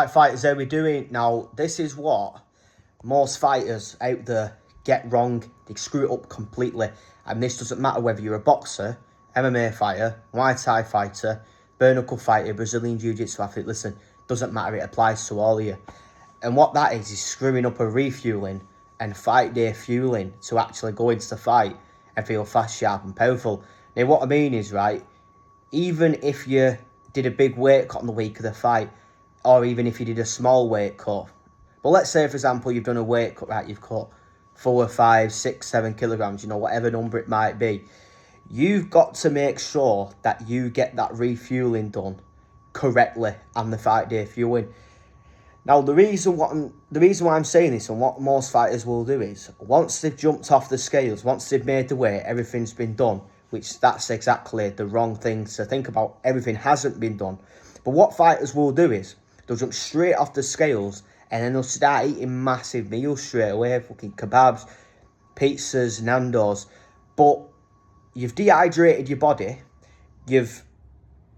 Right, fighters, how we doing? Now, this is what most fighters out there get wrong. They screw it up completely. And this doesn't matter whether you're a boxer, MMA fighter, Muay Thai fighter, bare knuckle fighter, Brazilian Jiu-Jitsu athlete. Listen, doesn't matter. It applies to all of you. And what that is screwing up a refueling and fight day fueling to actually go into the fight and feel fast, sharp and powerful. Now, what I mean is, right, even if you did a big weight cut on the week of the fight, or even if you did a small weight cut, but let's say, for example, you've done a weight cut, right, you've cut 4, 5, 6, 7 kilograms, whatever number it might be, you've got to make sure that you get that refueling done correctly and the fight day fueling. Now, the reason why I'm saying this and what most fighters will do is, once they've jumped off the scales, once they've made the weight, everything's been done, which that's exactly the wrong thing to think about. Everything hasn't been done. But what fighters will do is, they'll jump straight off the scales and then they'll start eating massive meals straight away, fucking kebabs, pizzas, Nando's. But you've dehydrated your body, you've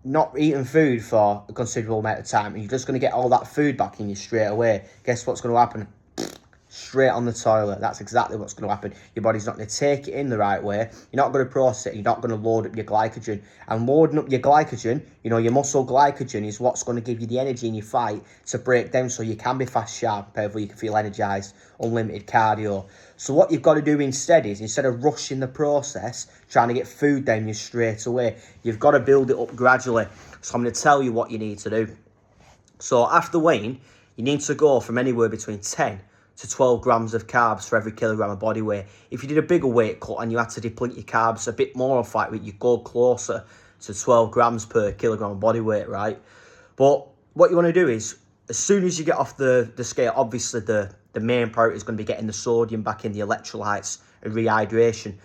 not eaten food for a considerable amount of time, and you're just going to get all that food back in you straight away. Guess what's going to happen? Straight on the toilet. That's exactly what's going to happen. Your body's not going to take it in the right way. You're not going to process it. You're not going to load up your glycogen. And loading up your glycogen, your muscle glycogen, is what's going to give you the energy in your fight to break down so you can be fast, sharp, powerful, you can feel energized, unlimited cardio. So what you've got to do instead is, instead of rushing the process, trying to get food down you straight away, you've got to build it up gradually. So I'm going to tell you what you need to do. So after weighing, you need to go from anywhere between 10 to 12 grams of carbs for every kilogram of body weight. If you did a bigger weight cut and you had to deplete your carbs a bit more on fight weight, you go closer to 12 grams per kilogram of body weight, right? But what you want to do is, as soon as you get off the scale, obviously the main priority is going to be getting the sodium back in, the electrolytes and rehydration.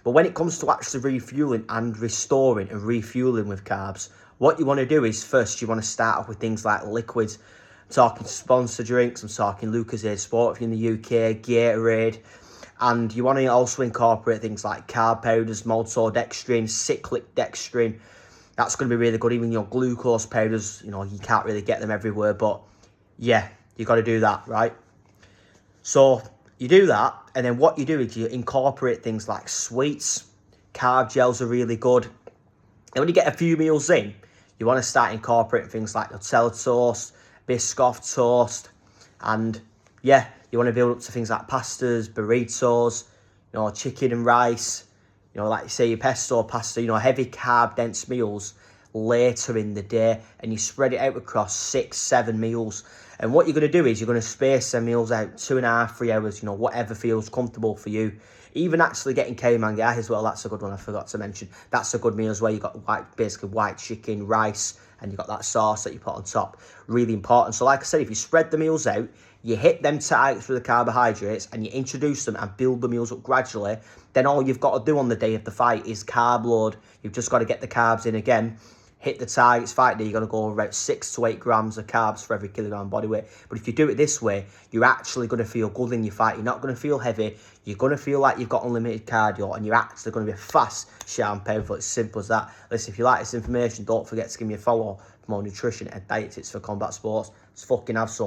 But when it comes to actually refueling and restoring and refueling with carbs, what you want to do is, first you want to start off with things like liquids. I'm talking sponsor drinks, I'm talking Lucozade Sport if you're in the UK, Gatorade. And you want to also incorporate things like carb powders, maltodextrin, cyclic dextrin. That's going to be really good. Even your glucose powders, you can't really get them everywhere. But yeah, you got to do that, right? So you do that, and then what you do is you incorporate things like sweets. Carb gels are really good. And when you get a few meals in, you want to start incorporating things like Nutella toast, Biscoff toast, and yeah, you want to build up to things like pastas, burritos, chicken and rice, like you say, your pesto pasta, heavy carb dense meals later in the day, and you spread it out across 6, 7 meals. And what you're going to do is you're going to space them meals out 2.5, 3 hours, whatever feels comfortable for you. Even actually getting Cayman Guy as well, that's a good one I forgot to mention. That's a good meal as well. You've got basically white chicken, rice, and you've got that sauce that you put on top. Really important. So like I said, if you spread the meals out, you hit them targets with the carbohydrates and you introduce them and build the meals up gradually, then all you've got to do on the day of the fight is carb load. You've just got to get the carbs in again, hit the targets, fight day, you're going to go about 6 to 8 grams of carbs for every kilogram body weight. But if you do it this way, you're actually going to feel good in your fight. You're not going to feel heavy. You're going to feel like you've got unlimited cardio, and you're actually going to be fast, sharp and powerful. It's simple as that. Listen, if you like this information, don't forget to give me a follow for more nutrition and diet tips for combat sports. Let's fucking have some.